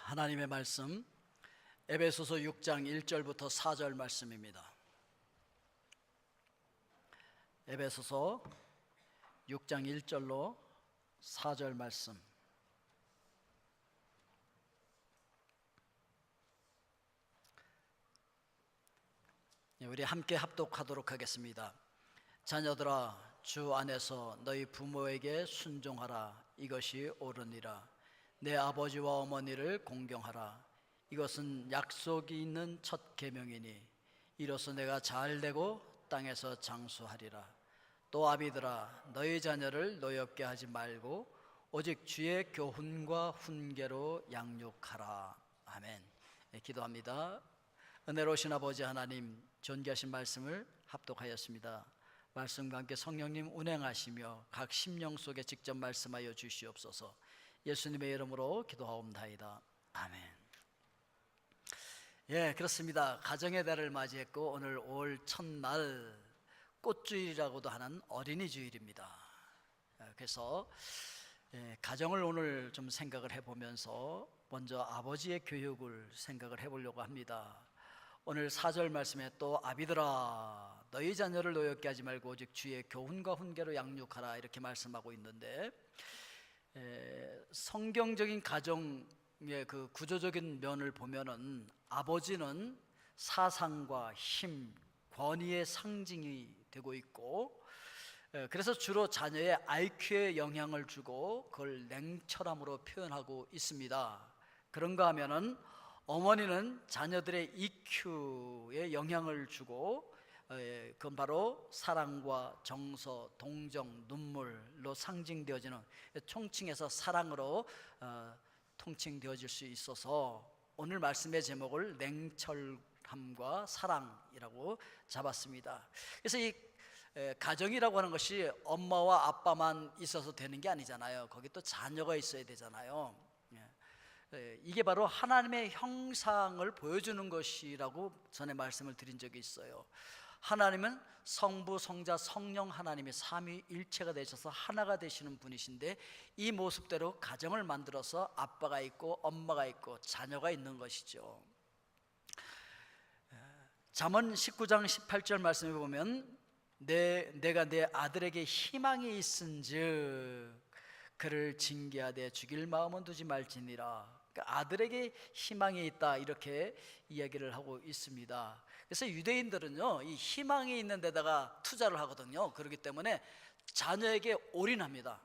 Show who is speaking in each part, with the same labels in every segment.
Speaker 1: 하나님의 말씀 에베소서 6장 1절부터 4절 말씀입니다. 에베소서 6장 1절로 4절 말씀. 우리 함께 합독하도록 하겠습니다. 자녀들아, 주 안에서 너희 부모에게 순종하라. 이것이 옳으니라. 내 아버지와 어머니를 공경하라. 이것은 약속이 있는 첫 계명이니 이로써 내가 잘되고 땅에서 장수하리라. 또 아비들아, 너희 자녀를 노엽게 하지 말고 오직 주의 교훈과 훈계로 양육하라. 아멘. 기도합니다. 은혜로우신 아버지 하나님, 존귀하신 말씀을 합독하였습니다. 말씀과 함께 성령님 운행하시며 각 심령 속에 직접 말씀하여 주시옵소서. 예수님의 이름으로 기도하옵나이다. 아멘. 예, 그렇습니다. 가정의 달을 맞이했고 오늘 5월 첫날 꽃주일이라고도 하는 어린이 주일입니다. 그래서 가정을 오늘 좀 생각을 해보면서 먼저 아버지의 교육을 생각을 해보려고 합니다. 오늘 4절 말씀에 또 아비들아, 너희 자녀를 노엽게 하지 말고 오직 주의 교훈과 훈계로 양육하라, 이렇게 말씀하고 있는데, 성경적인 가정의 그 구조적인 면을 보면은 아버지는 사상과 힘, 권위의 상징이 되고 있고, 그래서 주로 자녀의 IQ에 영향을 주고 그걸 냉철함으로 표현하고 있습니다. 그런가 하면은 어머니는 자녀들의 EQ에 영향을 주고, 그건 바로 사랑과 정서, 동정, 눈물로 상징되어지는, 총칭해서 사랑으로 통칭되어질 수 있어서 오늘 말씀의 제목을 냉철함과 사랑이라고 잡았습니다. 그래서 이 가정이라고 하는 것이 엄마와 아빠만 있어서 되는 게 아니잖아요. 거기 또 자녀가 있어야 되잖아요. 이게 바로 하나님의 형상을 보여주는 것이라고 전에 말씀을 드린 적이 있어요. 하나님은 성부, 성자, 성령 하나님이 삼위일체가 되셔서 하나가 되시는 분이신데, 이 모습대로 가정을 만들어서 아빠가 있고 엄마가 있고 자녀가 있는 것이죠. 잠언 19장 18절 말씀에 보면 내가 내 아들에게 희망이 있은즉 그를 징계하되 죽일 마음은 두지 말지니라. 그러니까 아들에게 희망이 있다, 이렇게 이야기를 하고 있습니다. 그래서 유대인들은요, 이 희망이 있는 데다가 투자를 하거든요. 그렇기 때문에 자녀에게 올인합니다.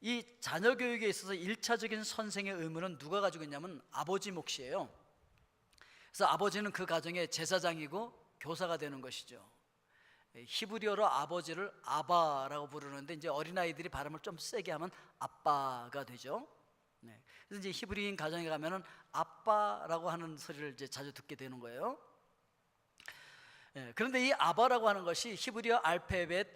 Speaker 1: 이 자녀 교육에 있어서 1차적인 선생의 의무는 누가 가지고 있냐면 아버지 몫이에요. 그래서 아버지는 그 가정의 제사장이고 교사가 되는 것이죠. 히브리어로 아버지를 아바라고 부르는데, 이제 어린아이들이 발음을 좀 세게 하면 아빠가 되죠. 그래서 이제 히브리인 가정에 가면은 아빠라고 하는 소리를 이제 자주 듣게 되는 거예요. 그런데 이 아바라고 하는 것이 히브리어 알파벳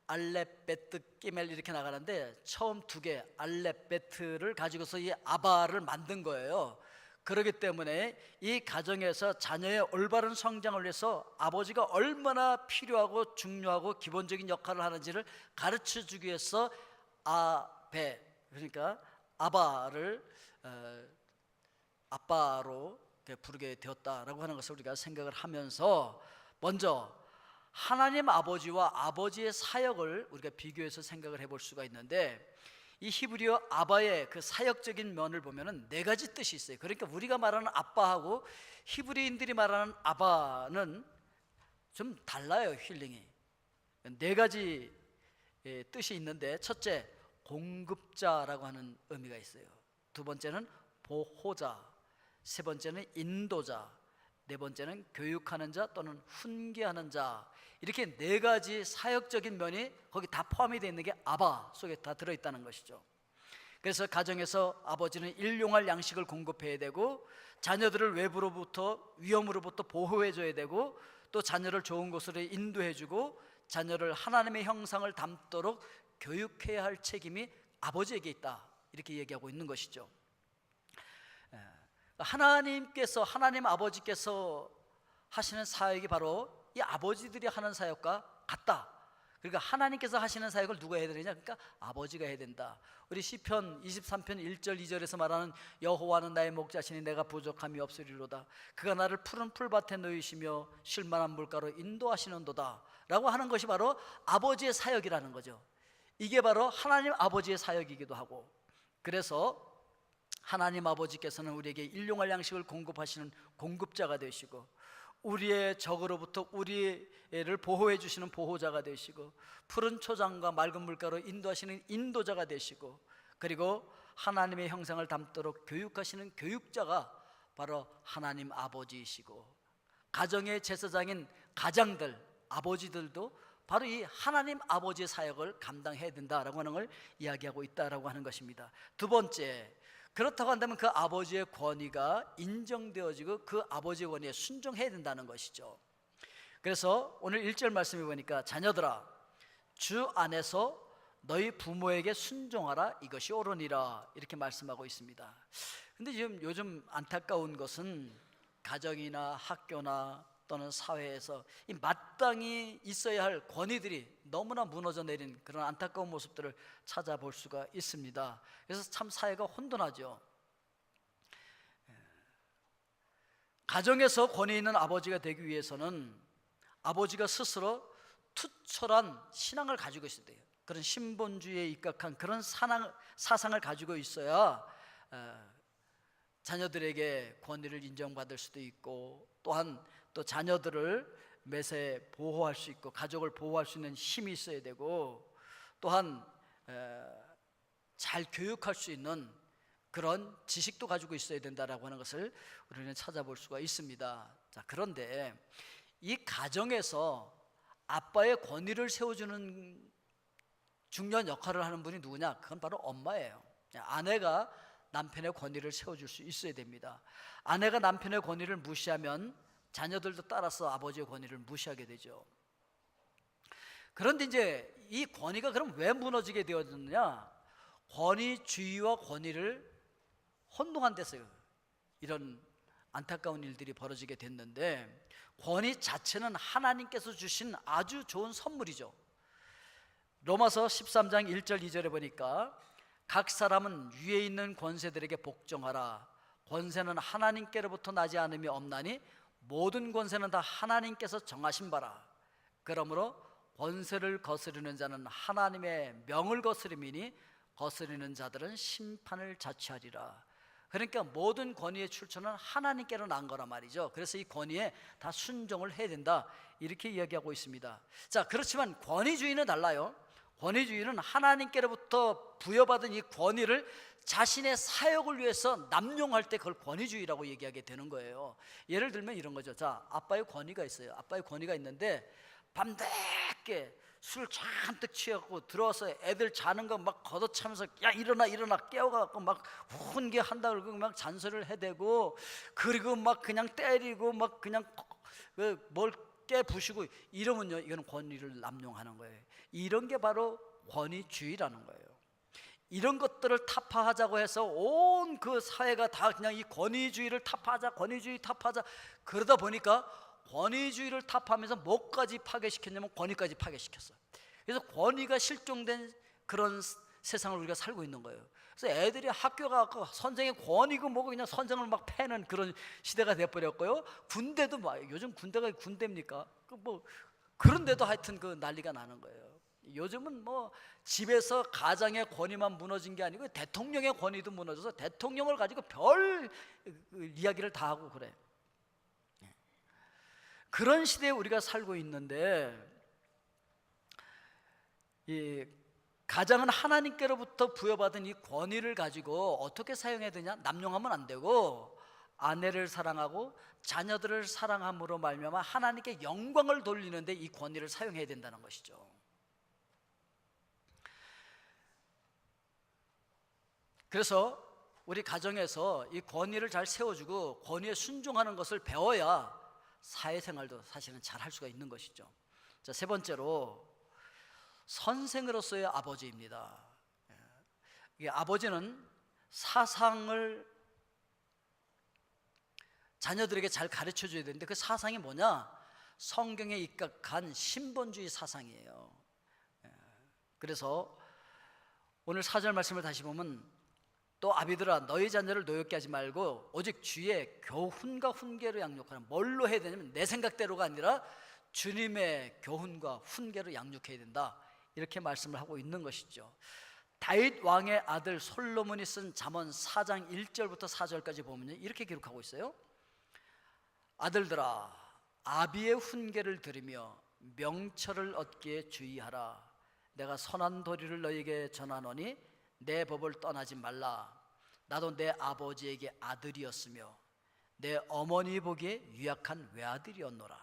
Speaker 1: 알렙, 베트, 끼멜 이렇게 나가는데, 처음 두 개 알렙, 베트를 가지고서 이 아바를 만든 거예요. 그렇기 때문에 이 가정에서 자녀의 올바른 성장을 위해서 아버지가 얼마나 필요하고 중요하고 기본적인 역할을 하는지를 가르쳐 주기 위해서 아베, 그러니까 아바를 아빠로 부르게 되었다라고 하는 것을 우리가 생각을 하면서, 먼저 하나님 아버지와 아버지의 사역을 우리가 비교해서 생각을 해볼 수가 있는데, 이 히브리어 아바의 그 사역적인 면을 보면은 네 가지 뜻이 있어요. 그러니까 우리가 말하는 아빠하고 히브리인들이 말하는 아바는 좀 달라요. 힐링이 네 가지 뜻이 있는데, 첫째, 공급자라고 하는 의미가 있어요. 두 번째는 보호자, 세 번째는 인도자, 네 번째는 교육하는 자 또는 훈계하는 자, 이렇게 네 가지 사역적인 면이 거기 다 포함이 되어 있는 게 아바 속에 다 들어있다는 것이죠. 그래서 가정에서 아버지는 일용할 양식을 공급해야 되고, 자녀들을 외부로부터, 위험으로부터 보호해줘야 되고, 또 자녀를 좋은 곳으로 인도해주고 자녀를 하나님의 형상을 담도록 교육해야 할 책임이 아버지에게 있다, 이렇게 얘기하고 있는 것이죠. 하나님 아버지께서 하시는 사역이 바로 이 아버지들이 하는 사역과 같다. 그러니까 하나님께서 하시는 사역을 누가 해야 되느냐? 그러니까 아버지가 해야 된다. 우리 시편 23편 1절 2절에서 말하는 여호와는 나의 목자시니 내가 부족함이 없으리로다. 그가 나를 푸른 풀밭에 놓이시며 쉴만한 물가로 인도하시는도다 라고 하는 것이 바로 아버지의 사역이라는 거죠. 이게 바로 하나님 아버지의 사역이기도 하고, 그래서 하나님 아버지께서는 우리에게 일용할 양식을 공급하시는 공급자가 되시고, 우리의 적으로부터 우리를 보호해 주시는 보호자가 되시고, 푸른 초장과 맑은 물가로 인도하시는 인도자가 되시고, 그리고 하나님의 형상을 담도록 교육하시는 교육자가 바로 하나님 아버지이시고, 가정의 제사장인 가장들, 아버지들도 바로 이 하나님 아버지의 사역을 감당해야 된다라고 하는 걸 이야기하고 있다라고 하는 것입니다. 두 번째, 그렇다고 한다면 그 아버지의 권위가 인정되어지고 그 아버지의 권위에 순종해야 된다는 것이죠. 그래서 오늘 1절 말씀해 보니까 자녀들아 주 안에서 너희 부모에게 순종하라 이것이 옳으니라 이렇게 말씀하고 있습니다. 근데 지금 요즘 안타까운 것은 가정이나 학교나 또는 사회에서 이 마땅히 있어야 할 권위들이 너무나 무너져 내린 그런 안타까운 모습들을 찾아볼 수가 있습니다. 그래서 참 사회가 혼돈하죠. 가정에서 권위 있는 아버지가 되기 위해서는 아버지가 스스로 투철한 신앙을 가지고 있어야 돼요. 그런 신본주의에 입각한 그런 사상을 가지고 있어야 자녀들에게 권위를 인정받을 수도 있고, 또한 또 자녀들을 매세 보호할 수 있고 가족을 보호할 수 있는 힘이 있어야 되고, 또한 잘 교육할 수 있는 그런 지식도 가지고 있어야 된다라고 하는 것을 우리는 찾아볼 수가 있습니다. 자, 그런데 이 가정에서 아빠의 권위를 세워주는 중요한 역할을 하는 분이 누구냐? 그건 바로 엄마예요. 아내가 남편의 권위를 세워줄 수 있어야 됩니다. 아내가 남편의 권위를 무시하면 자녀들도 따라서 아버지의 권위를 무시하게 되죠. 그런데 이제 이 권위가 그럼 왜 무너지게 되었느냐? 권위주의와 권위를 혼동한 데서 이런 안타까운 일들이 벌어지게 됐는데, 권위 자체는 하나님께서 주신 아주 좋은 선물이죠. 로마서 13장 1절 2절에 보니까 각 사람은 위에 있는 권세들에게 복종하라. 권세는 하나님께로부터 나지 않음이 없나니 모든 권세는 다 하나님께서 정하신 바라. 그러므로 권세를 거스르는 자는 하나님의 명을 거스름이니 거스르는 자들은 심판을 자취하리라. 그러니까 모든 권위의 출처는 하나님께로 난 거란 말이죠. 그래서 이 권위에 다 순종을 해야 된다 이렇게 이야기하고 있습니다. 자, 그렇지만 권위주의는 달라요. 권위주의는 하나님께로부터 부여받은 이 권위를 자신의 사역을 위해서 남용할 때 그걸 권위주의라고 얘기하게 되는 거예요. 예를 들면 이런 거죠. 자, 아빠의 권위가 있어요. 아빠의 권위가 있는데 밤늦게 술 잔뜩 취하고 들어와서 애들 자는 거 막 걷어차면서 야 일어나 깨워갖고 막 훈계한다 그러고 막 잔소리를 해대고, 그리고 막 그냥 때리고 막 그냥 뭘 깨부시고 이러면요, 이건 권위를 남용하는 거예요. 이런 게 바로 권위주의라는 거예요. 이런 것들을 타파하자고 해서 온 그 사회가 다 그냥 이 권위주의를 타파하자, 권위주의 타파하자, 그러다 보니까 권위주의를 타파하면서 뭐까지 파괴시켰냐면 권위까지 파괴시켰어요. 그래서 권위가 실종된 그런 세상을 우리가 살고 있는 거예요. 그래서 애들이 학교 가서 선생의 권위고 뭐고 그냥 선생을 막 패는 그런 시대가 돼버렸고요. 군대도 막, 요즘 군대가 군대입니까? 뭐 그런데도 하여튼 그 난리가 나는 거예요. 요즘은 뭐 집에서 가장의 권위만 무너진 게 아니고 대통령의 권위도 무너져서 대통령을 가지고 별 이야기를 다 하고 그래. 그런 시대에 우리가 살고 있는데, 이 가장은 하나님께로부터 부여받은 이 권위를 가지고 어떻게 사용해야 되냐? 남용하면 안 되고 아내를 사랑하고 자녀들을 사랑함으로 말미암아 하나님께 영광을 돌리는데 이 권위를 사용해야 된다는 것이죠. 그래서 우리 가정에서 이 권위를 잘 세워주고 권위에 순종하는 것을 배워야 사회생활도 사실은 잘 할 수가 있는 것이죠. 자, 세 번째로 선생으로서의 아버지입니다. 이 아버지는 사상을 자녀들에게 잘 가르쳐 줘야 되는데 그 사상이 뭐냐? 성경에 입각한 신본주의 사상이에요. 그래서 오늘 4절 말씀을 다시 보면 또 아비들아 너희 자녀를 노엽게 하지 말고 오직 주의 교훈과 훈계로 양육하라. 뭘로 해야 되냐면 내 생각대로가 아니라 주님의 교훈과 훈계로 양육해야 된다, 이렇게 말씀을 하고 있는 것이죠. 다윗 왕의 아들 솔로몬이 쓴 잠언 4장 1절부터 4절까지 보면 이렇게 기록하고 있어요. 아들들아 아비의 훈계를 들으며 명철을 얻기에 주의하라. 내가 선한 도리를 너희에게 전하노니 내 법을 떠나지 말라. 나도 내 아버지에게 아들이었으며 내 어머니 보기에 유약한 외아들이었노라.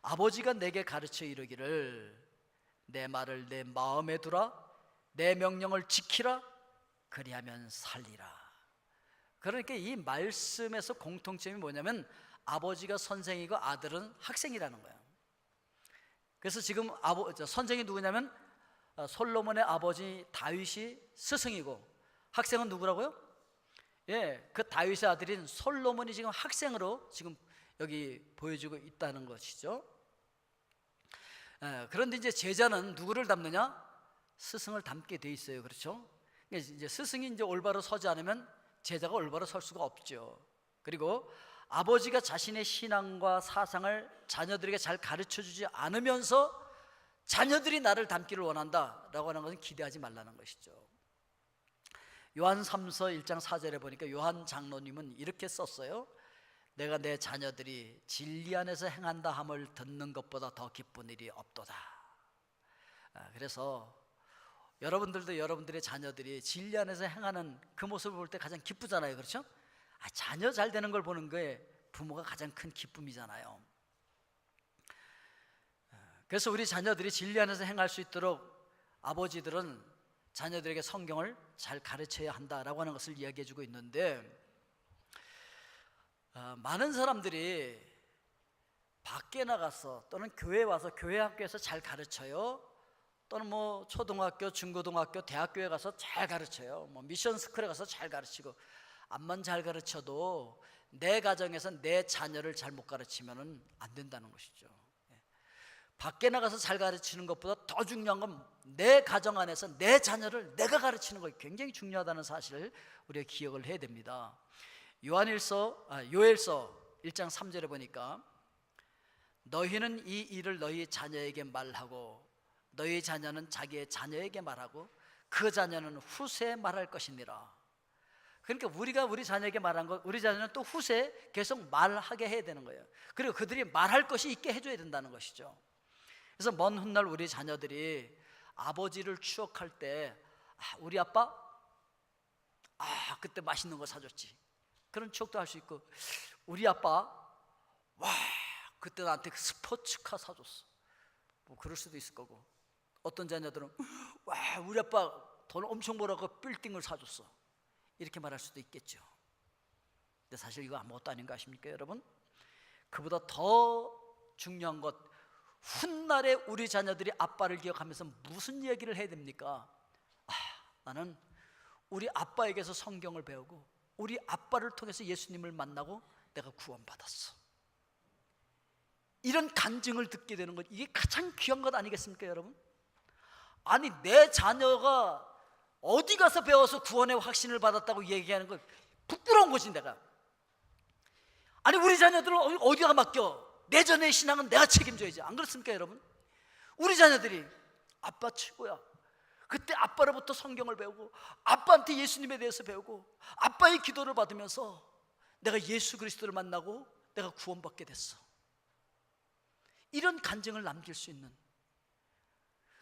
Speaker 1: 아버지가 내게 가르쳐 이르기를 내 말을 내 마음에 두라. 내 명령을 지키라. 그리하면 살리라. 그러니까 이 말씀에서 공통점이 뭐냐면 아버지가 선생이고 아들은 학생이라는 거예요. 그래서 지금 선생이 누구냐면 솔로몬의 아버지 다윗이 스승이고 학생은 누구라고요? 예, 그 다윗의 아들인 솔로몬이 지금 학생으로 지금 여기 보여주고 있다는 것이죠. 그런데 이제 제자는 누구를 닮느냐? 스승을 닮게 돼 있어요. 그렇죠? 이제 스승이 이제 올바로 서지 않으면 제자가 올바로 설 수가 없죠. 그리고 아버지가 자신의 신앙과 사상을 자녀들에게 잘 가르쳐 주지 않으면서 자녀들이 나를 닮기를 원한다라고 하는 것은 기대하지 말라는 것이죠. 요한 3서 1장 4절에 보니까 요한 장로님은 이렇게 썼어요. 내가 내 자녀들이 진리 안에서 행한다 함을 듣는 것보다 더 기쁜 일이 없도다. 그래서 여러분들도 여러분들의 자녀들이 진리 안에서 행하는 그 모습을 볼 때 가장 기쁘잖아요. 그렇죠? 자녀 잘 되는 걸 보는 게 부모가 가장 큰 기쁨이잖아요. 그래서 우리 자녀들이 진리 안에서 행할 수 있도록 아버지들은 자녀들에게 성경을 잘 가르쳐야 한다라고 하는 것을 이야기해 주고 있는데, 많은 사람들이 밖에 나가서 또는 교회에 와서 교회 학교에서 잘 가르쳐요. 또는 뭐 초등학교, 중고등학교, 대학교에 가서 잘 가르쳐요. 뭐 미션 스쿨에 가서 잘 가르치고, 암만 잘 가르쳐도 내 가정에서 내 자녀를 잘 못 가르치면 안 된다는 것이죠. 밖에 나가서 잘 가르치는 것보다 더 중요한 건 내 가정 안에서 내 자녀를 내가 가르치는 것이 굉장히 중요하다는 사실을 우리가 기억을 해야 됩니다. 요엘서 1장 3절에 보니까 너희는 이 일을 너희 자녀에게 말하고 너희 자녀는 자기의 자녀에게 말하고 그 자녀는 후세에 말할 것이니라. 그러니까 우리가 우리 자녀에게 말한 것, 우리 자녀는 또 후세에 계속 말하게 해야 되는 거예요. 그리고 그들이 말할 것이 있게 해줘야 된다는 것이죠. 그래서 먼 훗날 우리 자녀들이 아버지를 추억할 때 우리 아빠 그때 맛있는 거 사줬지, 그런 추억도 할 수 있고, 우리 아빠 그때 나한테 스포츠카 사줬어, 뭐 그럴 수도 있을 거고, 어떤 자녀들은 우리 아빠 돈 엄청 벌어서 빌딩을 사줬어, 이렇게 말할 수도 있겠죠. 근데 사실 이거 아무것도 아닌 거 아십니까 여러분? 그보다 더 중요한 것, 훗날에 우리 자녀들이 아빠를 기억하면서 무슨 얘기를 해야 됩니까? 나는 우리 아빠에게서 성경을 배우고 우리 아빠를 통해서 예수님을 만나고 내가 구원받았어, 이런 간증을 듣게 되는 것, 이게 가장 귀한 것 아니겠습니까 여러분? 아니 내 자녀가 어디 가서 배워서 구원의 확신을 받았다고 얘기하는 건 부끄러운 것이, 내가 아니 우리 자녀들은 어디가 맡겨? 내 전의 신앙은 내가 책임져야지, 안 그렇습니까 여러분? 우리 자녀들이 아빠 최고야, 그때 아빠로부터 성경을 배우고 아빠한테 예수님에 대해서 배우고 아빠의 기도를 받으면서 내가 예수 그리스도를 만나고 내가 구원받게 됐어, 이런 간증을 남길 수 있는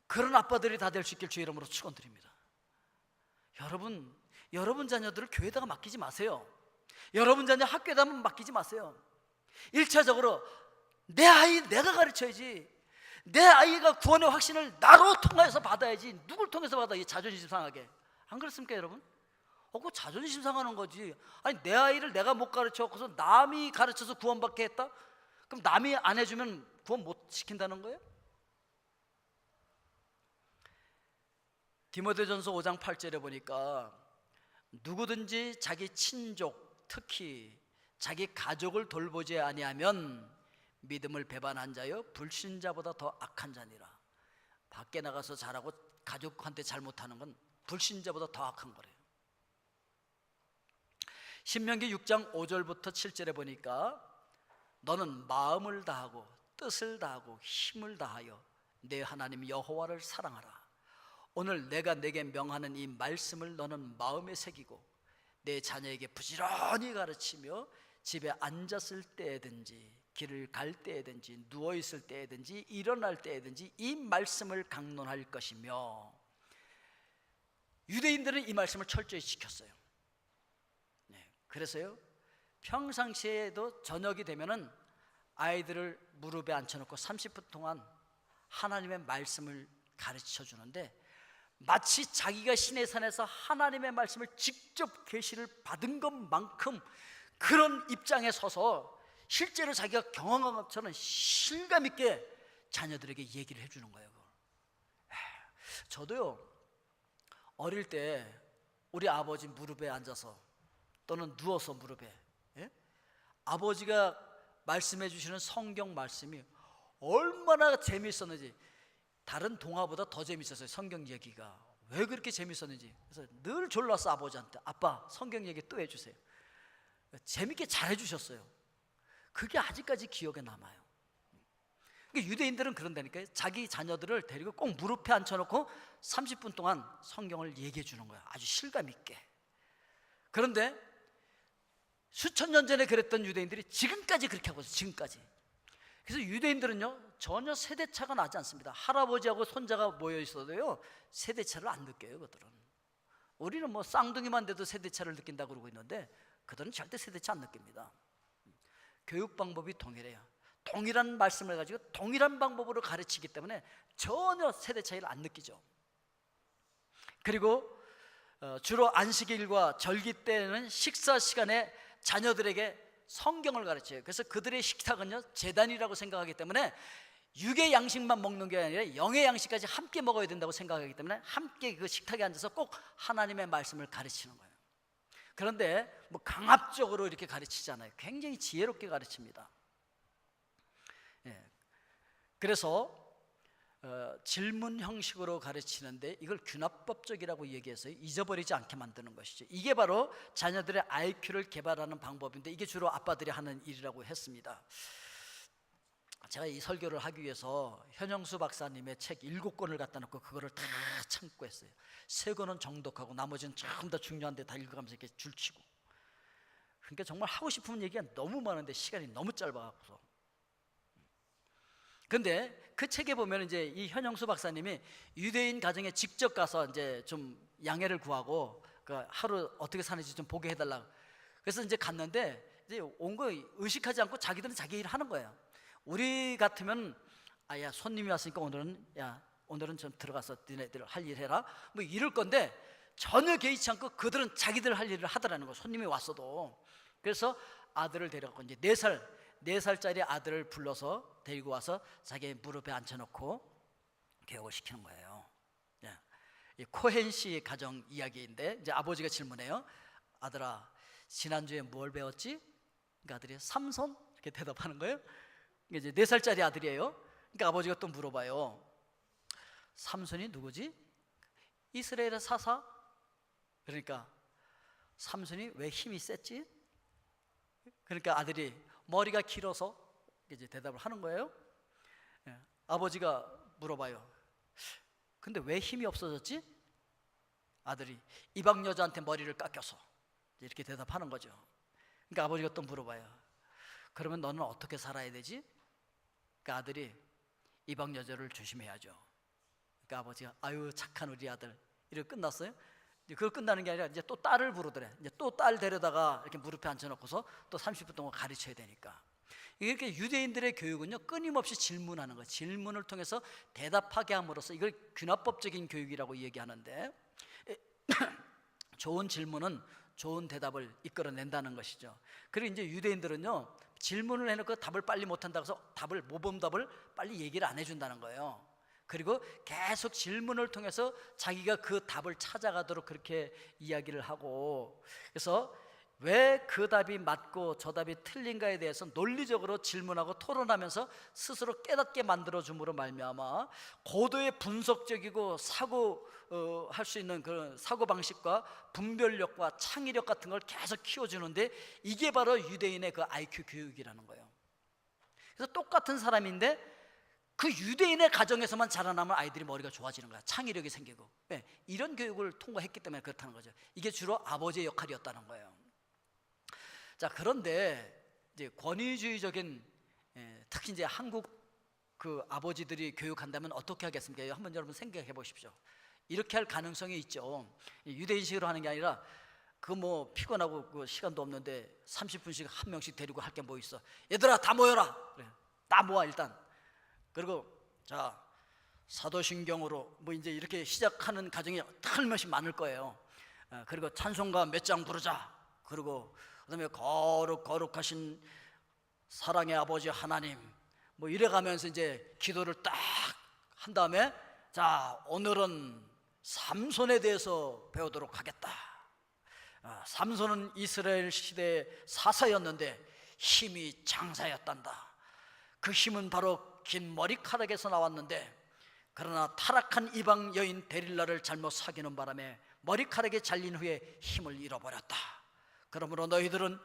Speaker 1: 그런 아빠들이 다 될 수 있길 주의 이름으로 축원드립니다. 여러분 자녀들을 교회에다가 맡기지 마세요. 여러분 자녀 학교에다 맡기지 마세요. 1차적으로 내 아이 내가 가르쳐야지. 내 아이가 구원의 확신을 나로 통해서 받아야지. 누굴 통해서 받아? 이 자존심 상하게, 안 그렇습니까 여러분? 그거 자존심 상하는 거지. 아니 내 아이를 내가 못 가르쳐서 남이 가르쳐서 구원받게 했다? 그럼 남이 안 해주면 구원 못 시킨다는 거예요? 디모데전서 5장 8절에 보니까 누구든지 자기 친족, 특히 자기 가족을 돌보지 아니하면 믿음을 배반한 자여 불신자보다 더 악한 자니라. 밖에 나가서 잘하고 가족한테 잘못하는 건 불신자보다 더 악한 거래요. 신명기 6장 5절부터 7절에 보니까 너는 마음을 다하고 뜻을 다하고 힘을 다하여 내 하나님 여호와를 사랑하라. 오늘 내가 내게 명하는 이 말씀을 너는 마음에 새기고 내 자녀에게 부지런히 가르치며 집에 앉았을 때든지 길을 갈 때든지 누워있을 때든지 일어날 때든지 이 말씀을 강론할 것이며, 유대인들은 이 말씀을 철저히 지켰어요. 그래서요, 평상시에도 저녁이 되면은 아이들을 무릎에 앉혀놓고 30분 동안 하나님의 말씀을 가르쳐 주는데, 마치 자기가 시내 산에서 하나님의 말씀을 직접 계시를 받은 것만큼 그런 입장에 서서 실제로 자기가 경험한 것처럼 실감 있게 자녀들에게 얘기를 해주는 거예요. 저도요, 어릴 때 우리 아버지 무릎에 앉아서 또는 누워서 무릎에, 아버지가 말씀해 주시는 성경 말씀이 얼마나 재미있었는지, 다른 동화보다 더 재미있었어요. 성경 얘기가 왜 그렇게 재미있었는지. 그래서 늘 졸랐어 아버지한테. 아빠 성경 얘기 또 해주세요. 재밌게 잘 해주셨어요. 그게 아직까지 기억에 남아요. 유대인들은 그런다니까요. 자기 자녀들을 데리고 꼭 무릎에 앉혀놓고 30분 동안 성경을 얘기해 주는 거예요. 아주 실감 있게. 그런데 수천 년 전에 그랬던 유대인들이 지금까지 그렇게 하고 있어요. 지금까지. 그래서 유대인들은요, 전혀 세대차가 나지 않습니다. 할아버지하고 손자가 모여 있어도요, 세대차를 안 느껴요. 그들은. 우리는 뭐 쌍둥이만 돼도 세대차를 느낀다고 그러고 있는데 그들은 절대 세대차 안 느낍니다. 교육 방법이 동일해요. 동일한 말씀을 가지고 동일한 방법으로 가르치기 때문에 전혀 세대 차이를 안 느끼죠. 그리고 주로 안식일과 절기 때는 식사 시간에 자녀들에게 성경을 가르쳐요. 그래서 그들의 식탁은요, 제단이라고 생각하기 때문에 육의 양식만 먹는 게 아니라 영의 양식까지 함께 먹어야 된다고 생각하기 때문에 함께 그 식탁에 앉아서 꼭 하나님의 말씀을 가르치는 거예요. 그런데 뭐 강압적으로 이렇게 가르치지 않아요. 굉장히 지혜롭게 가르칩니다. 그래서 질문 형식으로 가르치는데 이걸 균합법적이라고 얘기해서 잊어버리지 않게 만드는 것이죠. 이게 바로 자녀들의 IQ를 개발하는 방법인데, 이게 주로 아빠들이 하는 일이라고 했습니다. 제가 이 설교를 하기 위해서 현영수 박사님의 책 7권을 갖다 놓고 그거를 다 참고했어요. 3권은 정독하고 나머지는 조금 더 중요한데 다 읽어가면서 이렇게 줄치고. 그러니까 정말 하고 싶은 얘기가 너무 많은데 시간이 너무 짧아서. 근데 그 책에 보면 이제 이 현영수 박사님이 유대인 가정에 직접 가서 이제 좀 양해를 구하고 그 하루 어떻게 사는지 좀 보게 해달라고. 그래서 이제 갔는데 이제 온 거 의식하지 않고 자기들은 자기 일 하는 거예요. 우리 같으면 야 손님이 왔으니까 오늘은 좀 들어가서 니네들 할 일 해라 뭐 이럴 건데, 전혀 개의치 않고 그들은 자기들 할 일을 하더라는 거예요. 손님이 왔어도. 그래서 아들을 데려가고 이제 4살짜리 아들을 불러서 데리고 와서 자기 무릎에 앉혀놓고 교육을 시키는 거예요. 이 코헨 씨 가정 이야기인데, 이제 아버지가 질문해요. 아들아, 지난주에 뭘 배웠지? 그러니까 아들이 삼손 이렇게 대답하는 거예요. 이제 4살짜리 아들이에요. 그러니까 아버지가 또 물어봐요. 삼손이 누구지? 이스라엘의 사사? 그러니까 삼손이 왜 힘이 셌지? 그러니까 아들이 머리가 길어서 이제 대답을 하는 거예요. 아버지가 물어봐요. 근데 왜 힘이 없어졌지? 아들이 이방 여자한테 머리를 깎여서 이렇게 대답하는 거죠. 그러니까 아버지가 또 물어봐요. 그러면 너는 어떻게 살아야 되지? 그러니까 아들이 이방 여자를 조심해야죠. 그러니까 아버지가 아유 착한 우리 아들, 이렇게 끝났어요. 그거 끝나는 게 아니라 이제 또 딸을 부르더래. 이제 또 딸 데려다가 이렇게 무릎에 앉혀놓고서 또 30분 동안 가르쳐야 되니까. 이렇게 유대인들의 교육은요, 끊임없이 질문하는 거예요. 질문을 통해서 대답하게 함으로써 이걸 균합법적인 교육이라고 얘기하는데, 좋은 질문은 좋은 대답을 이끌어낸다는 것이죠. 그리고 이제 유대인들은요, 질문을 해놓고 답을 빨리 못한다고 해서 모범답을 빨리 얘기를 안 해준다는 거예요. 그리고 계속 질문을 통해서 자기가 그 답을 찾아가도록 그렇게 이야기를 하고, 그래서 왜 그 답이 맞고 저 답이 틀린가에 대해서 논리적으로 질문하고 토론하면서 스스로 깨닫게 만들어줌으로 말미암아 고도의 분석적이고 할 수 있는 그런 사고방식과 분별력과 창의력 같은 걸 계속 키워주는데, 이게 바로 유대인의 그 IQ 교육이라는 거예요. 그래서 똑같은 사람인데 그 유대인의 가정에서만 자라나면 아이들이 머리가 좋아지는 거야. 창의력이 생기고. 네, 이런 교육을 통과했기 때문에 그렇다는 거죠. 이게 주로 아버지의 역할이었다는 거예요. 자, 그런데 이제 권위주의적인, 특히 이제 한국 그 아버지들이 교육한다면 어떻게 하겠습니까? 한번 여러분 생각해 보십시오. 이렇게 할 가능성이 있죠. 유대인식으로 하는 게 아니라 그 뭐 피곤하고 그 시간도 없는데 30분씩 한 명씩 데리고 할 게 뭐 있어. 얘들아 다 모여라. 그래. 다 모아 일단. 그리고 자, 사도신경으로 뭐 이제 이렇게 시작하는 가정이 틀림없이 많을 거예요. 그리고 찬송가 몇 장 부르자. 그리고 그다음에 거룩하신 사랑의 아버지 하나님, 뭐 이래가면서 이제 기도를 딱 한 다음에, 자, 오늘은 삼손에 대해서 배우도록 하겠다. 삼손은 이스라엘 시대의 사사였는데 힘이 장사였단다. 그 힘은 바로 긴 머리카락에서 나왔는데, 그러나 타락한 이방 여인 데릴라를 잘못 사귀는 바람에 머리카락이 잘린 후에 힘을 잃어버렸다. 그러므로 너희들은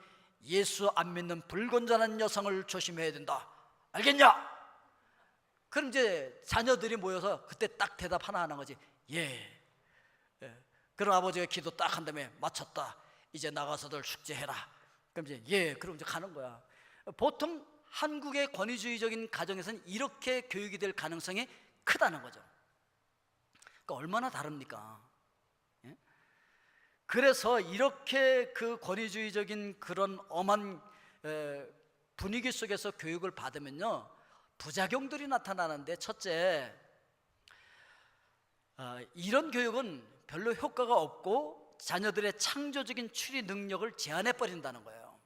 Speaker 1: 예수 안 믿는 불건전한 여성을 조심해야 된다. 알겠냐? 그럼 이제 자녀들이 모여서 그때 딱 대답 하나 하는 거지. 예. 그럼 아버지가 기도 딱 한 다음에 마쳤다. 이제 나가서들 숙제해라. 그럼 이제 예. 그럼 이제 가는 거야. 보통 한국의 권위주의적인 가정에서는 이렇게 교육이 될 가능성이 크다는 거죠. 그러니까 얼마나 다릅니까? 예? 그래서 이렇게 그 권위주의적인 그런 엄한 분위기 속에서 교육을 받으면요, 부작용들이 나타나는데, 첫째, 이런 교육은 별로 효과가 없고 자녀들의 창조적인 추리 능력을 제한해 버린다는 거예요.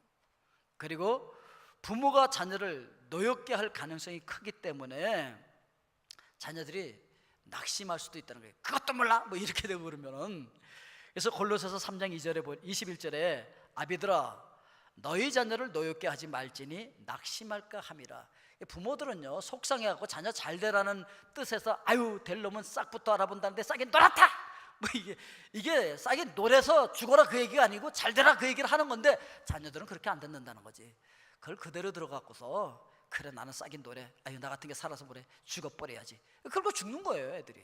Speaker 1: 그리고 부모가 자녀를 노엽게 할 가능성이 크기 때문에 자녀들이 낙심할 수도 있다는 거예요. 그것도 몰라? 뭐 이렇게 되고 그러면은. 그래서 골로새서 3장 21절에 아비들아 너희 자녀를 노엽게 하지 말지니 낙심할까 함이라. 부모들은요, 속상해갖고 자녀 잘 되라는 뜻에서 아유 될 놈은 싹부터 알아본다는데 싹이 놀았다, 뭐 이게 싹이 놀아서 죽어라 그 얘기가 아니고 잘 되라 그 얘기를 하는 건데, 자녀들은 그렇게 안 듣는다는 거지. 그걸 그대로 들어갖고서 그래 나는 싹이 노래, 아유 나 같은 게 살아서 뭐래, 죽어버려야지. 그러고 죽는 거예요 애들이.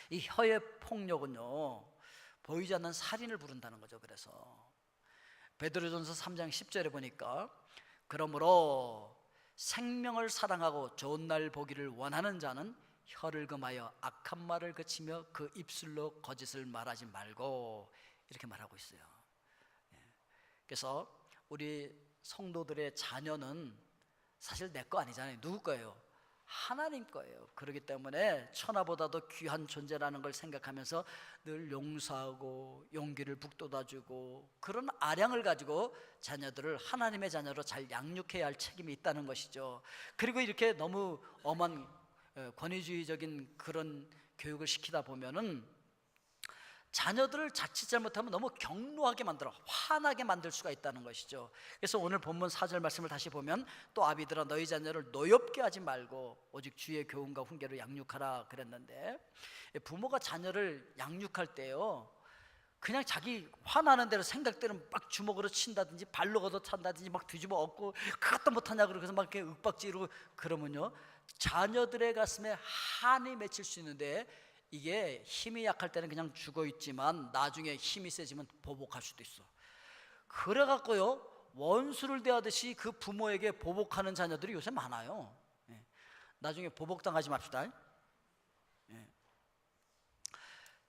Speaker 1: 이 혀의 폭력은요 보이지 않는 살인을 부른다는 거죠. 그래서 베드로전서 3장 10절에 보니까 그러므로 생명을 사랑하고 좋은 날 보기를 원하는 자는 혀를 금하여 악한 말을 그치며 그 입술로 거짓을 말하지 말고, 이렇게 말하고 있어요. 그래서 우리 성도들의 자녀는 사실 내 거 아니잖아요. 누구 거예요? 하나님 거예요. 그렇기 때문에 천하보다도 귀한 존재라는 걸 생각하면서 늘 용서하고 용기를 북돋아주고 그런 아량을 가지고 자녀들을 하나님의 자녀로 잘 양육해야 할 책임이 있다는 것이죠. 그리고 이렇게 너무 엄한 권위주의적인 그런 교육을 시키다 보면은 자녀들을 자칫 잘못하면 너무 경노하게 만들어 화나게 만들 수가 있다는 것이죠. 그래서 오늘 본문 4절 말씀을 다시 보면, 또 아비들아 너희 자녀를 노엽게 하지 말고 오직 주의 교훈과 훈계로 양육하라 그랬는데, 부모가 자녀를 양육할 때요 그냥 자기 화나는 대로 생각대로 막 주먹으로 친다든지 발로 걷어찬다든지 막 뒤집어 엎고 그것도 못하냐 그러고서 막 이렇게 윽박지르고 그러면요 자녀들의 가슴에 한이 맺힐 수 있는데, 이게 힘이 약할 때는 그냥 죽어 있지만 나중에 힘이 세지면 보복할 수도 있어. 그래갖고요 원수를 대하듯이 그 부모에게 보복하는 자녀들이 요새 많아요. 나중에 보복당하지 맙시다.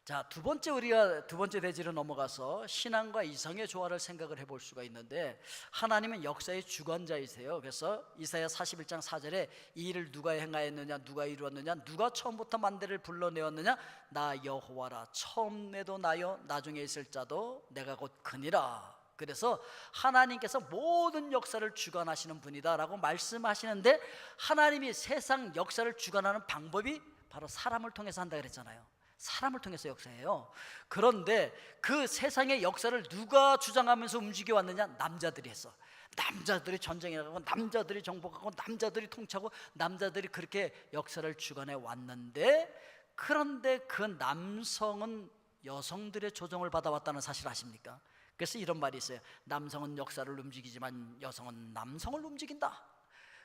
Speaker 1: 자, 우리가 두 번째 대지로 넘어가서 신앙과 이성의 조화를 생각을 해볼 수가 있는데, 하나님은 역사의 주관자이세요. 그래서 이사야 41장 4절에 이 일을 누가 행하였느냐, 누가 이루었느냐, 누가 처음부터 만대를 불러내었느냐, 나 여호와라. 처음 내도 나요, 나중에 있을 자도 내가 곧 그니라. 그래서 하나님께서 모든 역사를 주관하시는 분이다 라고 말씀하시는데, 하나님이 세상 역사를 주관하는 방법이 바로 사람을 통해서 한다 그랬잖아요. 사람을 통해서 역사해요. 그런데 그 세상의 역사를 누가 주장하면서 움직여 왔느냐? 남자들이 했어. 남자들이 전쟁에 나가고, 남자들이 정복하고, 남자들이 통치하고, 남자들이 그렇게 역사를 주관해 왔는데, 그런데 그 남성은 여성들의 조정을 받아왔다는 사실 아십니까? 그래서 이런 말이 있어요. 남성은 역사를 움직이지만 여성은 남성을 움직인다.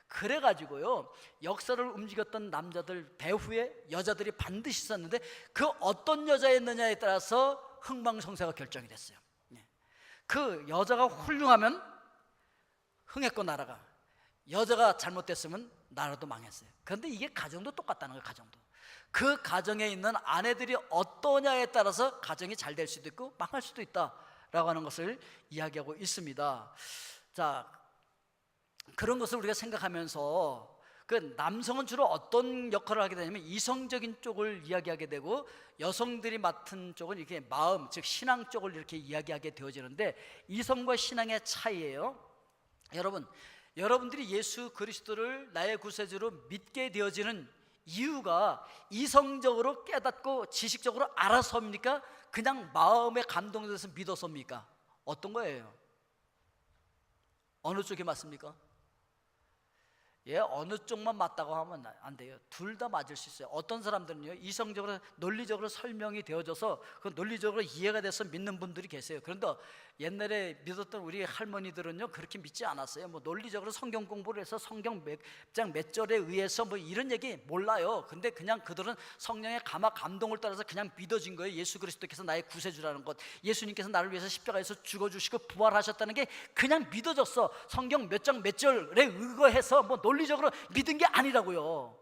Speaker 1: 그래가지고요, 역사를 움직였던 남자들 배후에 여자들이 반드시 있었는데, 그 어떤 여자였느냐에 따라서 흥망성쇠가 결정이 됐어요. 그 여자가 훌륭하면 흥했고 나라가, 여자가 잘못됐으면 나라도 망했어요. 그런데 이게 가정도 똑같다는 거예요. 가정도 그 가정에 있는 아내들이 어떠냐에 따라서 가정이 잘 될 수도 있고 망할 수도 있다라고 하는 것을 이야기하고 있습니다. 자, 그런 것을 우리가 생각하면서 그 남성은 주로 어떤 역할을 하게 되냐면 이성적인 쪽을 이야기하게 되고, 여성들이 맡은 쪽은 이렇게 마음, 즉 신앙 쪽을 이렇게 이야기하게 되어지는데, 이성과 신앙의 차이예요. 여러분들이 예수 그리스도를 나의 구세주로 믿게 되어지는 이유가 이성적으로 깨닫고 지식적으로 알아서입니까? 그냥 마음에 감동돼서 믿어서입니까? 어떤 거예요? 어느 쪽이 맞습니까? 어느 쪽만 맞다고 하면 안 돼요. 둘 다 맞을 수 있어요. 어떤 사람들은요, 이성적으로 논리적으로 설명이 되어져서 그 논리적으로 이해가 돼서 믿는 분들이 계세요. 그런데 옛날에 믿었던 우리 할머니들은요, 그렇게 믿지 않았어요. 뭐 논리적으로 성경 공부를 해서 성경 몇 장 몇 절에 의해서 뭐 이런 얘기 몰라요. 근데 그냥 그들은 성령의 감동을 따라서 그냥 믿어진 거예요. 예수 그리스도께서 나의 구세주라는 것, 예수님께서 나를 위해서 십자가에서 죽어주시고 부활하셨다는 게 그냥 믿어졌어. 성경 몇 장 몇 절에 의거해서 뭐 논리적으로 믿은 게 아니라고요.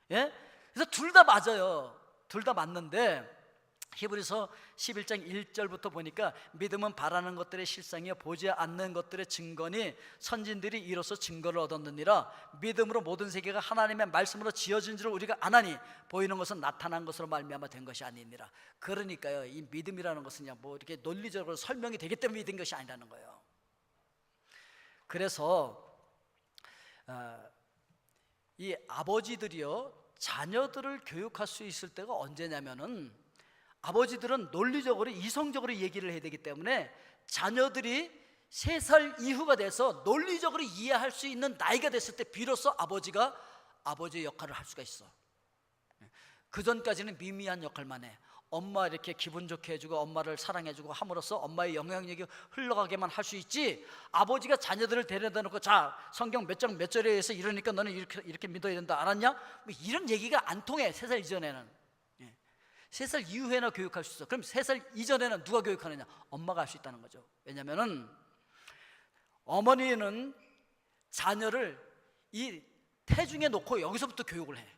Speaker 1: 그래서 둘 다 맞아요. 둘 다 맞는데, 히브리서 11장 1절부터 보니까 믿음은 바라는 것들의 실상이요 보지 않는 것들의 증거니 선진들이 이로써 증거를 얻었느니라. 믿음으로 모든 세계가 하나님의 말씀으로 지어진 줄을 우리가 아나니 보이는 것은 나타난 것으로 말미암아 된 것이 아니니라. 그러니까요, 이 믿음이라는 것은 그냥 뭐 이렇게 논리적으로 설명이 되기 때문에 믿은 것이 아니라는 거예요. 그래서 이 아버지들이요, 자녀들을 교육할 수 있을 때가 언제냐면은, 아버지들은 논리적으로 이성적으로 얘기를 해야 되기 때문에 자녀들이 3살 이후가 돼서 논리적으로 이해할 수 있는 나이가 됐을 때 비로소 아버지가 아버지의 역할을 할 수가 있어. 그 전까지는 미미한 역할만 해. 엄마 이렇게 기분 좋게 해주고 엄마를 사랑해주고 함으로써 엄마의 영향력이 흘러가게만 할 수 있지, 아버지가 자녀들을 데려다 놓고 자 성경 몇 장 몇 절에 의해서 이러니까 너는 이렇게 믿어야 된다, 알았냐? 뭐 이런 얘기가 안 통해. 3살 이전에는. 3살 이후에나 교육할 수 있어. 그럼 3살 이전에는 누가 교육하느냐? 엄마가 할 수 있다는 거죠. 왜냐하면 어머니는 자녀를 이 태중에 놓고 여기서부터 교육을 해.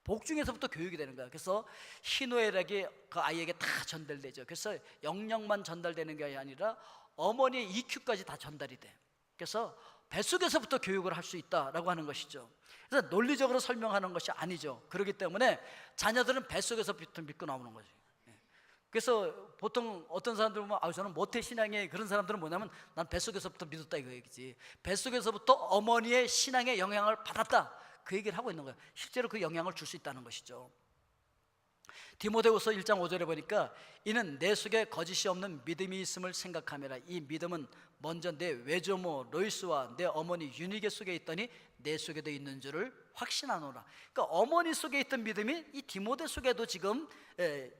Speaker 1: 복중에서부터 교육이 되는 거야. 그래서 희노애락이 그 아이에게 다 전달되죠. 그래서 영역만 전달되는 게 아니라 어머니의 EQ까지 다 전달이 돼. 그래서 뱃속에서부터 교육을 할 수 있다라고 하는 것이죠. 그래서 논리적으로 설명하는 것이 아니죠. 그렇기 때문에 자녀들은 뱃속에서부터 믿고 나오는 거지. 그래서 보통 어떤 사람들 보면 저는 모태신앙의 그런 사람들은 뭐냐면 난 뱃속에서부터 믿었다 이거 얘기지. 뱃속에서부터 어머니의 신앙의 영향을 받았다, 그 얘기를 하고 있는 거예요. 실제로 그 영향을 줄 수 있다는 것이죠. 디모데후서 1장 5절에 보니까 이는 내 속에 거짓이 없는 믿음이 있음을 생각하며라. 이 믿음은 먼저 내 외조모 로이스와 내 어머니 유니게 속에 있더니 내 속에도 있는 줄을 확신하노라. 그러니까 어머니 속에 있던 믿음이 이 디모데 속에도 지금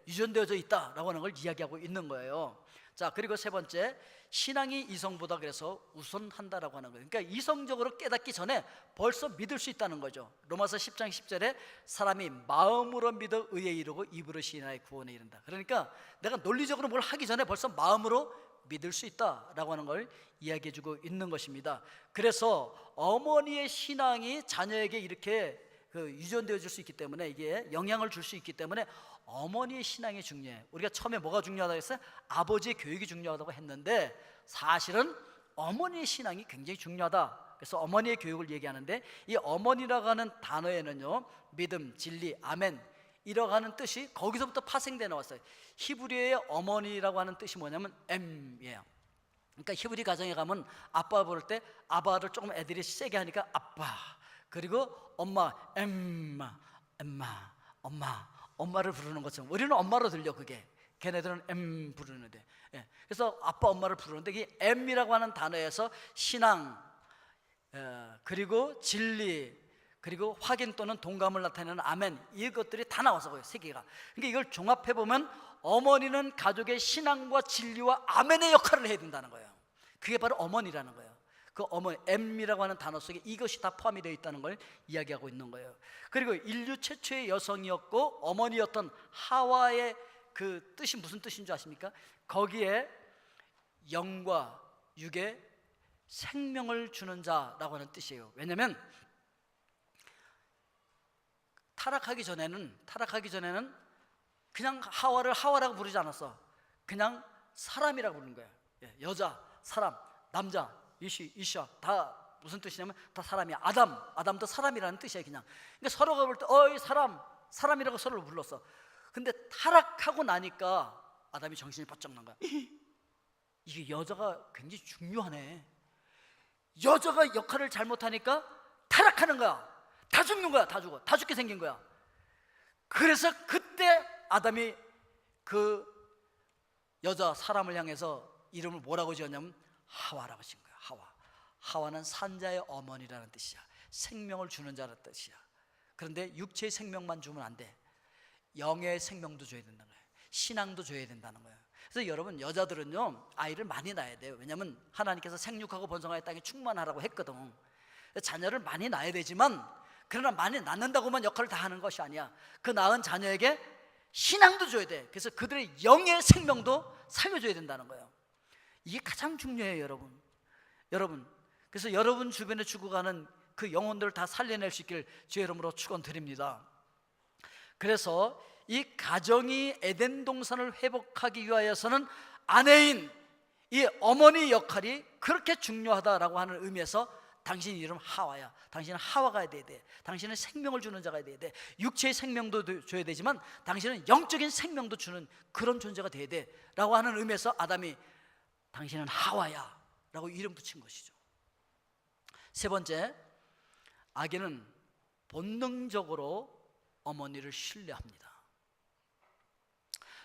Speaker 1: 유전되어져 있다라고 하는 걸 이야기하고 있는 거예요. 자, 그리고 세 번째, 신앙이 이성보다 그래서 우선한다라고 하는 거예요. 그러니까 이성적으로 깨닫기 전에 벌써 믿을 수 있다는 거죠. 로마서 10장 10절에 사람이 마음으로 믿어 의에 이르고 입으로 시인하여 구원에 이른다. 그러니까 내가 논리적으로 뭘 하기 전에 벌써 마음으로 믿을 수 있다라고 하는 걸 이야기해주고 있는 것입니다. 그래서 어머니의 신앙이 자녀에게 이렇게 유전되어 줄 수 있기 때문에, 이게 영향을 줄 수 있기 때문에 어머니의 신앙이 중요해요. 우리가 처음에 뭐가 중요하다고 했어요? 아버지의 교육이 중요하다고 했는데 사실은 어머니의 신앙이 굉장히 중요하다. 그래서 어머니의 교육을 얘기하는데, 이 어머니라고 하는 단어에는요, 믿음, 진리, 아멘 이라고 하는 뜻이 거기서부터 파생돼 나왔어요. 히브리어의 어머니라고 하는 뜻이 뭐냐면 M이에요. 그러니까 히브리 가정에 가면 아빠 부를 때 아바를 조금 애들이 세게 하니까 아빠, 그리고 엄마 엠마, 엄마, 엄마를 부르는 것처럼 우리는 엄마로 들려. 그게 걔네들은 M 부르는데. 예. 그래서 아빠 엄마를 부르는데 이 M이라고 하는 단어에서 신앙, 그리고 진리, 그리고 확인 또는 동감을 나타내는 아멘, 이것들이 다 나와서 거예요. 세 개가. 그러니까 이걸 종합해 보면 어머니는 가족의 신앙과 진리와 아멘의 역할을 해야 된다는 거예요. 그게 바로 어머니라는 거예요. 그 어머니, M이라고 하는 단어 속에 이것이 다 포함이 되어 있다는 걸 이야기하고 있는 거예요. 그리고 인류 최초의 여성이었고 어머니였던 하와의 그 뜻이 무슨 뜻인 줄 아십니까? 거기에 영과 육에 생명을 주는 자라고 하는 뜻이에요. 왜냐하면 타락하기 전에는 그냥 하와를 하와라고 부르지 않았어. 그냥 사람이라고 부르는 거야. 여자, 사람, 남자, 이샤 다 무슨 뜻이냐면 다 사람이야. 아담도 사람이라는 뜻이야. 그냥. 그러니까 서로가 볼 때 어이 사람이라고 서로를 불렀어. 근데 타락하고 나니까 아담이 정신이 바짝 난 거야. 이게 여자가 굉장히 중요하네. 여자가 역할을 잘못하니까 타락하는 거야. 다 죽는 거야. 다 죽어. 다 죽게 생긴 거야. 그래서 그때 아담이 그 여자 사람을 향해서 이름을 뭐라고 지었냐면 하와라고 지은 거야. 하와는 산자의 어머니라는 뜻이야. 생명을 주는 자라는 뜻이야. 그런데 육체의 생명만 주면 안 돼. 영의 생명도 줘야 된다는 거예요. 신앙도 줘야 된다는 거예요. 그래서 여러분, 여자들은요 아이를 많이 낳아야 돼요. 왜냐하면 하나님께서 생육하고 번성하여 땅에 충만하라고 했거든. 자녀를 많이 낳아야 되지만, 그러나 많이 낳는다고만 역할을 다 하는 것이 아니야. 그 낳은 자녀에게 신앙도 줘야 돼. 그래서 그들의 영의 생명도 살려줘야 된다는 거예요. 이게 가장 중요해요, 여러분. 그래서 여러분 주변에 죽어가는 그 영혼들을 다 살려낼 수 있길 주의 이름으로 축원드립니다. 그래서 이 가정이 에덴 동산을 회복하기 위하여서는 아내인 이 어머니 역할이 그렇게 중요하다라고 하는 의미에서 당신 이름 하와야. 당신은 하와가 돼야 돼. 당신은 생명을 주는 자가 돼야 돼. 육체의 생명도 줘야 되지만 당신은 영적인 생명도 주는 그런 존재가 돼야 돼 라고 하는 의미에서 아담이 당신은 하와야 라고 이름 붙인 것이죠. 세 번째, 아기는 본능적으로 어머니를 신뢰합니다.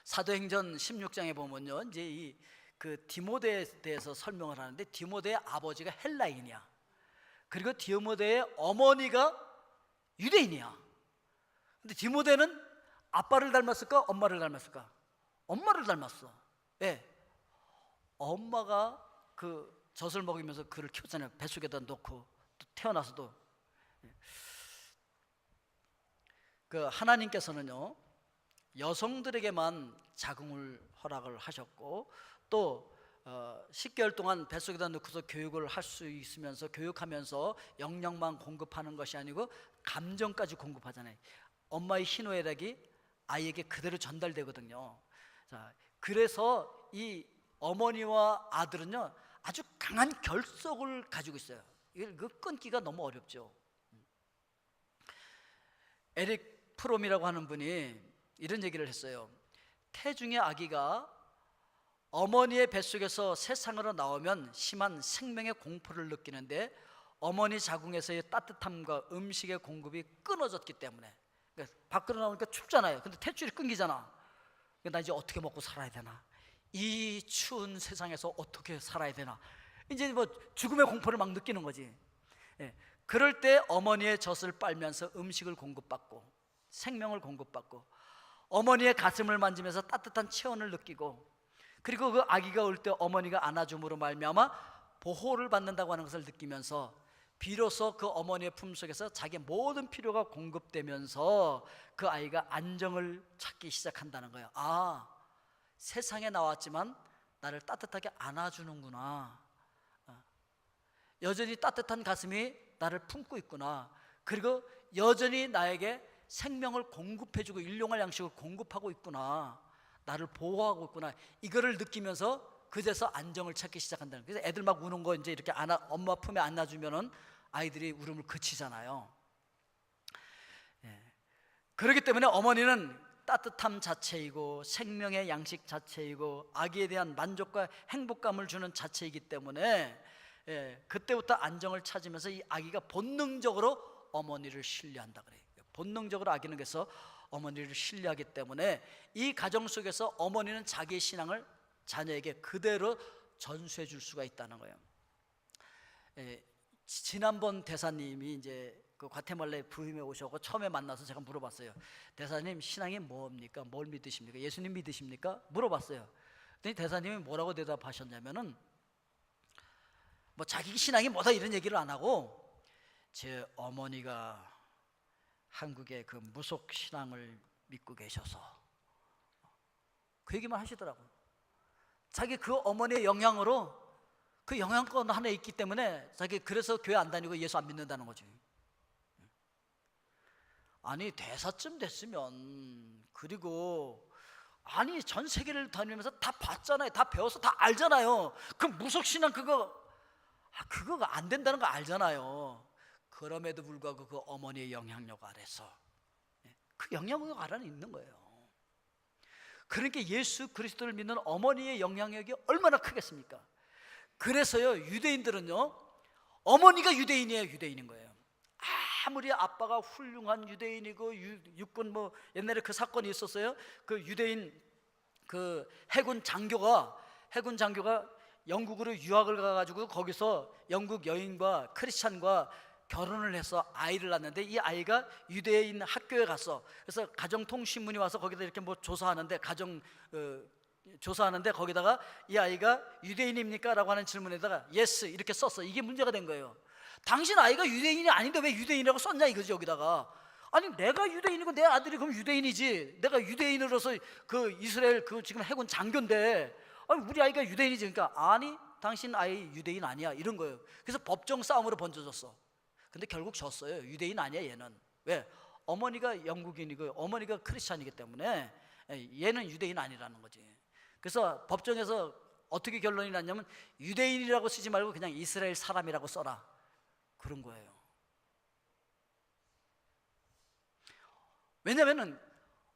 Speaker 1: 사도행전 16장에 보면요, 이제 그 디모데에 대해서 설명을 하는데, 디모데의 아버지가 헬라인이야. 그리고 디모데의 어머니가 유대인이야. 근데 디모데는 아빠를 닮았을까? 엄마를 닮았을까? 엄마를 닮았어. 예. 엄마가 그 젖을 먹이면서 그를 키웠잖아요. 뱃속에다 놓고 또 태어나서도. 그 하나님께서는요 여성들에게만 자궁을 허락을 하셨고, 또 10개월 동안 뱃속에다 넣고서 교육을 할 수 있으면서 교육하면서 영양만 공급하는 것이 아니고 감정까지 공급하잖아요. 엄마의 희노애락이 아이에게 그대로 전달되거든요. 자, 그래서 이 어머니와 아들은요 아주 강한 결속을 가지고 있어요. 이거 끊기가 너무 어렵죠. 에릭 프롬이라고 하는 분이 이런 얘기를 했어요. 태중의 아기가 어머니의 뱃속에서 세상으로 나오면 심한 생명의 공포를 느끼는데, 어머니 자궁에서의 따뜻함과 음식의 공급이 끊어졌기 때문에. 그러니까 밖으로 나오니까 춥잖아요. 근데 탯줄이 끊기잖아. 나 이제 어떻게 먹고 살아야 되나, 이 추운 세상에서 어떻게 살아야 되나, 이제 뭐 죽음의 공포를 막 느끼는 거지. 그럴 때 어머니의 젖을 빨면서 음식을 공급받고 생명을 공급받고, 어머니의 가슴을 만지면서 따뜻한 체온을 느끼고, 그리고 그 아기가 올 때 어머니가 안아줌으로 말미암아 보호를 받는다고 하는 것을 느끼면서 비로소 그 어머니의 품속에서 자기의 모든 필요가 공급되면서 그 아이가 안정을 찾기 시작한다는 거예요. 아, 세상에 나왔지만 나를 따뜻하게 안아주는구나, 여전히 따뜻한 가슴이 나를 품고 있구나, 그리고 여전히 나에게 생명을 공급해주고 일용할 양식을 공급하고 있구나, 나를 보호하고 있구나, 이거를 느끼면서 그제서 안정을 찾기 시작한다는 거예요. 그래서 애들 막 우는 거 이제 이렇게 엄마 품에 안아주면은 아이들이 울음을 그치잖아요. 그렇기 때문에 어머니는 따뜻함 자체이고 생명의 양식 자체이고 아기에 대한 만족과 행복감을 주는 자체이기 때문에 그때부터 안정을 찾으면서 이 아기가 본능적으로 어머니를 신뢰한다 그래요. 본능적으로 아기는 그래서 어머니를 신뢰하기 때문에 이 가정 속에서 어머니는 자기의 신앙을 자녀에게 그대로 전수해 줄 수가 있다는 거예요. 지난번 대사님이 이제 그 과테말라의 부임에 오셔서 처음에 만나서 제가 물어봤어요. 대사님, 신앙이 뭡니까? 뭘 믿으십니까? 예수님 믿으십니까? 물어봤어요. 그랬더니 대사님이 뭐라고 대답하셨냐면은 뭐 자기 신앙이 뭐다 이런 얘기를 안 하고 제 어머니가 한국의 그 무속 신앙을 믿고 계셔서 그 얘기만 하시더라고요. 자기 그 어머니의 영향으로 그 영향권 하나에 있기 때문에 자기 그래서 교회 안 다니고 예수 안 믿는다는 거지. 아니 대사쯤 됐으면, 그리고 아니 전 세계를 다니면서 다 봤잖아요. 다 배워서 다 알잖아요. 그 무속신앙 그거가 안 된다는 거 알잖아요. 그럼에도 불구하고 그 어머니의 영향력 아래서 그 영향력 아래는 있는 거예요. 그러니까 예수 그리스도를 믿는 어머니의 영향력이 얼마나 크겠습니까? 그래서요, 유대인들은요, 어머니가 유대인이에요. 유대인인 거예요. 아무리 아빠가 훌륭한 유대인이고 육군 뭐 옛날에 그 사건이 있었어요. 그 유대인 그 해군 장교가 영국으로 유학을 가가지고 거기서 영국 여인과 크리스찬과 결혼을 해서 아이를 낳는데, 이 아이가 유대인 학교에 갔어. 그래서 가정통신문이 와서 거기다 이렇게 뭐 조사하는데 조사하는데 거기다가 이 아이가 유대인입니까? 라고 하는 질문에다가 yes 이렇게 썼어. 이게 문제가 된 거예요. 당신 아이가 유대인이 아닌데 왜 유대인이라고 썼냐 이거지. 여기다가 아니 내가 유대인이고 내 아들이 그럼 유대인이지, 내가 유대인으로서 그 이스라엘 그 지금 해군 장교인데 아니 우리 아이가 유대인이지. 그러니까 아니 당신 아이 유대인 아니야 이런 거예요. 그래서 법정 싸움으로 번져졌어. 근데 결국 졌어요. 유대인 아니야 얘는. 왜? 어머니가 영국인이고 어머니가 크리스찬이기 때문에 얘는 유대인 아니라는 거지. 그래서 법정에서 어떻게 결론이 났냐면 유대인이라고 쓰지 말고 그냥 이스라엘 사람이라고 써라, 그런 거예요. 왜냐하면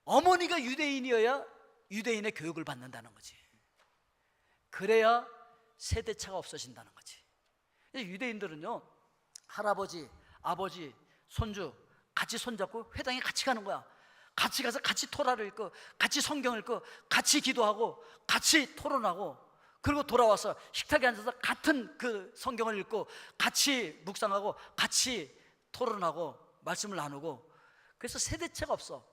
Speaker 1: 어머니가 유대인이어야 유대인의 교육을 받는다는 거지. 그래야 세대차가 없어진다는 거지. 유대인들은요, 할아버지, 아버지, 손주 같이 손잡고 회당에 같이 가는 거야. 같이 가서 같이 토라를 읽고 같이 성경을 읽고 같이 기도하고 같이 토론하고, 그리고 돌아와서 식탁에 앉아서 같은 그 성경을 읽고 같이 묵상하고 같이 토론하고 말씀을 나누고, 그래서 세대차가 없어.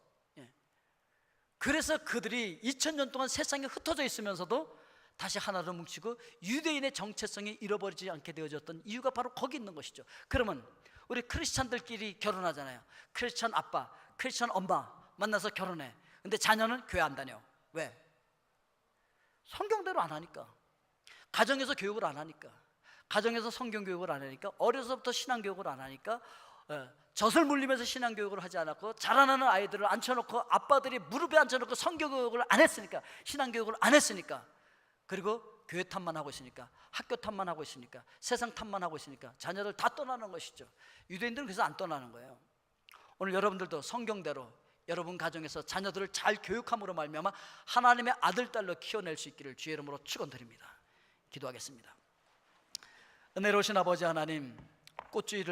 Speaker 1: 그래서 그들이 2000년 동안 세상에 흩어져 있으면서도 다시 하나로 뭉치고 유대인의 정체성이 잃어버리지 않게 되어졌던 이유가 바로 거기 있는 것이죠. 그러면 우리 크리스찬들끼리 결혼하잖아요. 크리스찬 아빠, 크리스찬 엄마 만나서 결혼해. 근데 자녀는 교회 안 다녀. 왜? 성경대로 안 하니까. 가정에서 교육을 안 하니까. 가정에서 성경 교육을 안 하니까. 어려서부터 신앙 교육을 안 하니까. 젖을 물리면서 신앙 교육을 하지 않았고, 자라나는 아이들을 앉혀놓고 아빠들이 무릎에 앉혀놓고 성경 교육을 안 했으니까, 신앙 교육을 안 했으니까, 그리고 교회 탓만 하고 있으니까, 학교 탓만 하고 있으니까, 세상 탓만 하고 있으니까 자녀들 다 떠나는 것이죠. 유대인들은 그래서 안 떠나는 거예요. 오늘 여러분들도 성경대로 여러분 가정에서 자녀들을 잘 교육함으로 말미암아 하나님의 아들, 딸로 키워낼 수 있기를 주의 이름으로 축원드립니다. 기도하겠습니다. 은혜로우신 아버지 하나님, 꽃주의를